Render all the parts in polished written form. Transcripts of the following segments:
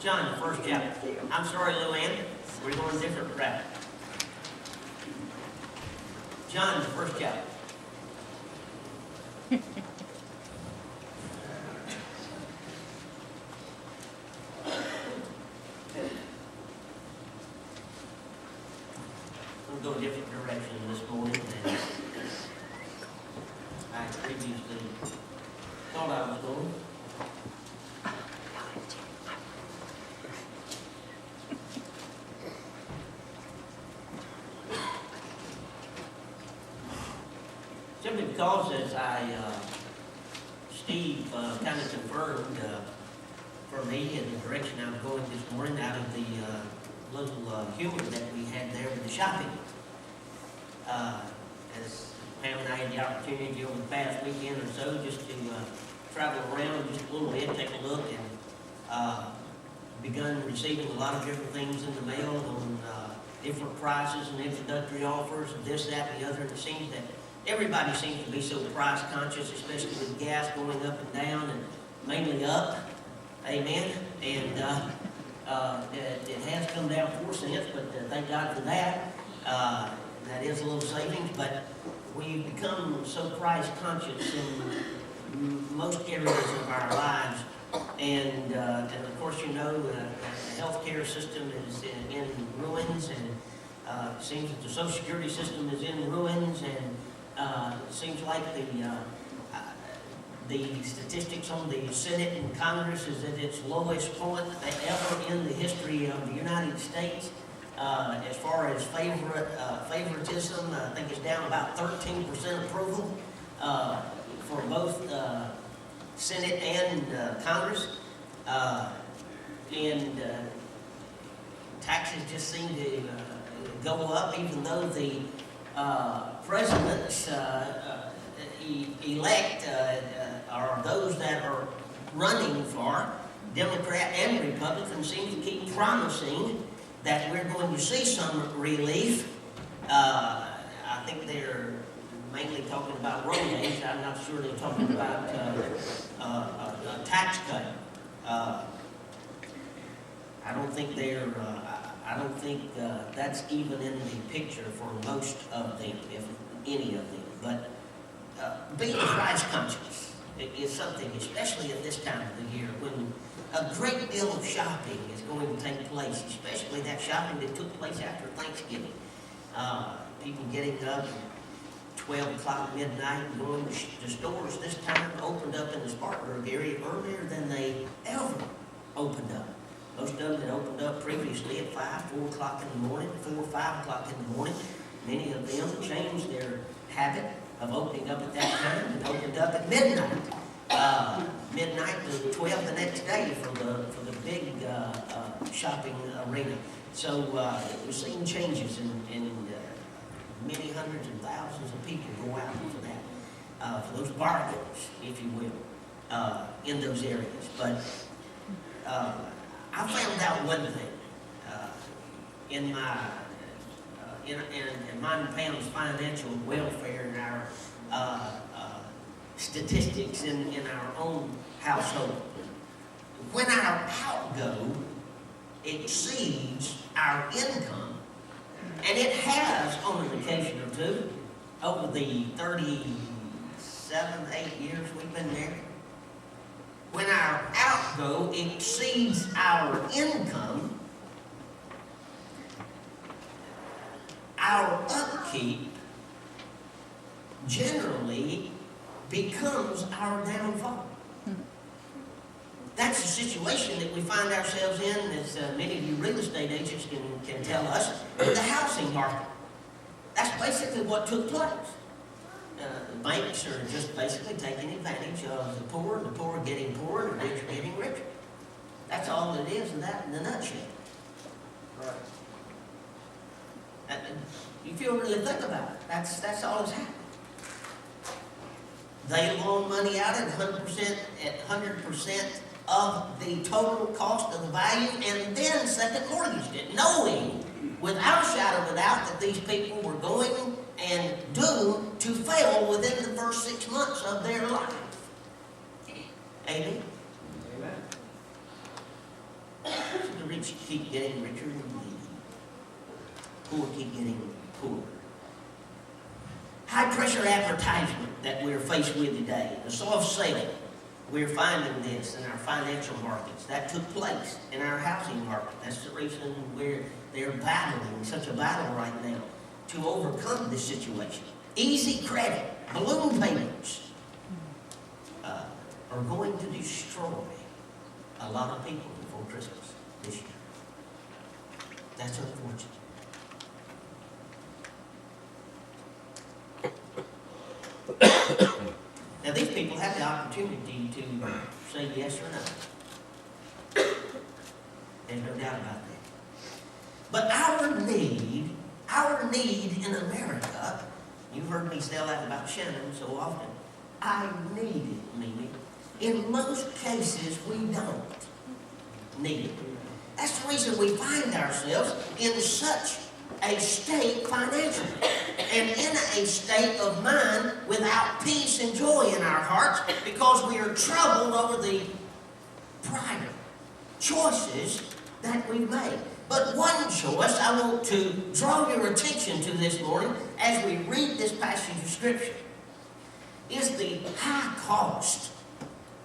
John, the first chapter. I'm sorry, Luann, we're going a different route. John, the first chapter. I'm going a different direction this morning than I previously thought I was going. Simply because, as Steve kind of confirmed for me in the direction I was going this morning out of the little humor that we had there with the shopping. As Pam and I had the opportunity over the past weekend or so just to travel around just a little bit, take a look, and begun receiving a lot of different things in the mail on different prices and introductory offers and this, that, and the other. And it seems that everybody seems to be so price conscious, especially with gas going up and down, and mainly up. Amen. And it has come down 4 cents, but thank God for that. That is a little savings, but we've become so price conscious in most areas of our lives. And of course, you know, the healthcare system is in ruins, and it seems that the Social Security system is in ruins, and it seems like the statistics on the Senate and Congress is at its lowest point ever in the history of the United States. As far as favoritism, I think it's down about 13% approval for both Senate and Congress. And taxes just seem to go up, even though the presidents elect or those that are running for Democrat and Republican seem to keep promising that we're going to see some relief. I think they're mainly talking about road age. I'm not sure they're talking about a tax cut. I don't think they're. I don't think that's even in the picture for most of them, if any of them. But being price conscious is something, especially at this time of the year, when a great deal of shopping is going to take place, especially that shopping that took place after Thanksgiving. People getting up at 12 o'clock midnight and going to stores this time opened up in the Spartanburg area earlier than they ever opened up. Most of them had opened up previously at 5, 4 o'clock in the morning, 4 or 5 o'clock in the morning. Many of them changed their habit of opening up at that time and opened up at midnight. Midnight to 12 the next day for the big shopping arena. So we're seeing changes in many hundreds and thousands of people go out for that, for those bargains, if you will, in those areas. But I found out one thing in my in mine and Pam's financial welfare and our statistics in our own household. When our outgo exceeds our income, and it has on an occasion or two over the 37, 8 years we've been married, when our outgo exceeds our income, our upkeep generally becomes our downfall. That's the situation that we find ourselves in, as many of you real estate agents can tell us, in the housing market. That's basically what took place. The banks are just basically taking advantage of the poor getting poorer, and the rich getting richer. That's all it is in the nutshell. Right. If you really think about it, that's all that's happening. They loan money out at 100% of the total cost of the value, and then second mortgaged it, knowing without a shadow of a doubt that these people were going and doomed to fail within the first 6 months of their life. Amen? Amen. rich keep getting richer and poor keep getting poorer. High pressure advertisement that we're faced with today, the soft selling, we're finding this in our financial markets. That took place in our housing market. That's the reason they're battling such a battle right now to overcome this situation. Easy credit, balloon payments are going to destroy a lot of people before Christmas this year. That's unfortunate. Now these people have the opportunity to say yes or no. There's no doubt about that. But our need in America, you've heard me say that about Shannon so often, I need it, Mimi. In most cases, we don't need it. That's the reason we find ourselves in such a state financially, and in a state of mind without peace and joy in our hearts, because we are troubled over the prior choices that we've made. But one choice I want to draw your attention to this morning as we read this passage of Scripture is the high cost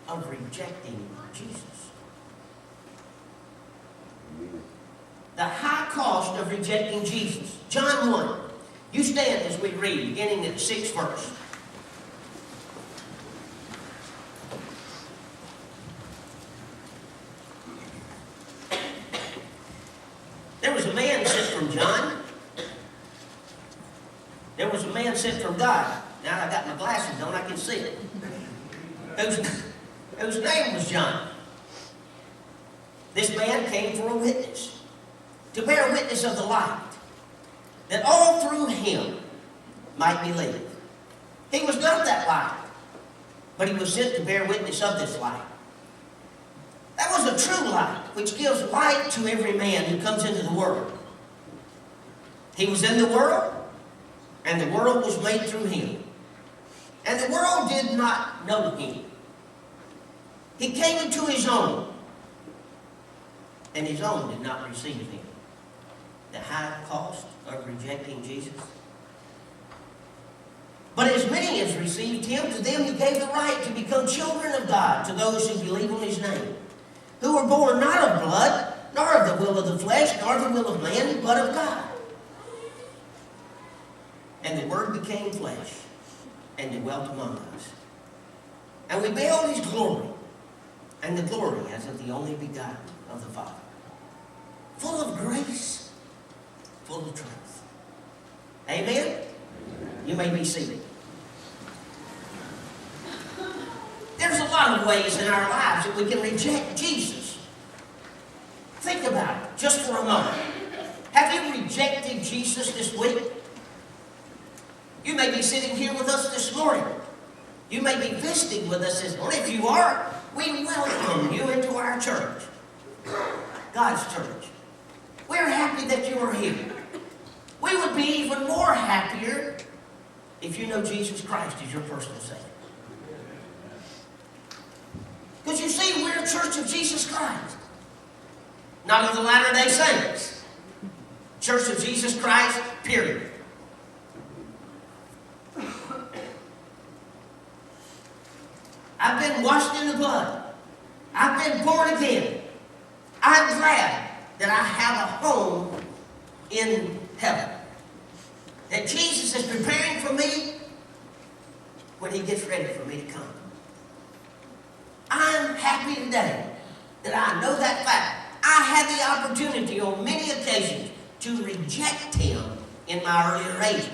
of rejecting Jesus. The high cost of rejecting Jesus. John 1. You stand as we read, beginning at the 6th verse. There was a man sent from John. There was a man sent from God. Now I got my glasses on, I can see it. Whose name was John. This man came for a witness, to bear witness of the light, that all through him might believe. He was not that light, but he was sent to bear witness of this light. That was a true light, which gives light to every man who comes into the world. He was in the world, and the world was made through him. And the world did not know him. He came into his own, and his own did not receive him. The high cost of rejecting Jesus. But as many as received him, to them he gave the right to become children of God, to those who believe on his name, who were born not of blood, nor of the will of the flesh, nor the will of man, but of God. And the Word became flesh, and dwelt among us. And we beheld his glory, and the glory as of the only begotten of the Father, full of grace, full of truth. Amen? You may be seated. There's a lot of ways in our lives that we can reject Jesus. Think about it just for a moment. Have you rejected Jesus this week? You may be sitting here with us this morning. You may be visiting with us this morning. If you are, we welcome you into our church, God's church. We're happy that you are here. We would be even more happier if you know Jesus Christ as your personal Savior. Because you see, we're a church of Jesus Christ, not of the Latter-day Saints. Church of Jesus Christ, period. I've been washed in the blood. I've been born again. I'm glad that I have a home in heaven. That Jesus is preparing for me when he gets ready for me to come. I'm happy today that I know that fact. I had the opportunity on many occasions to reject him in my earlier age.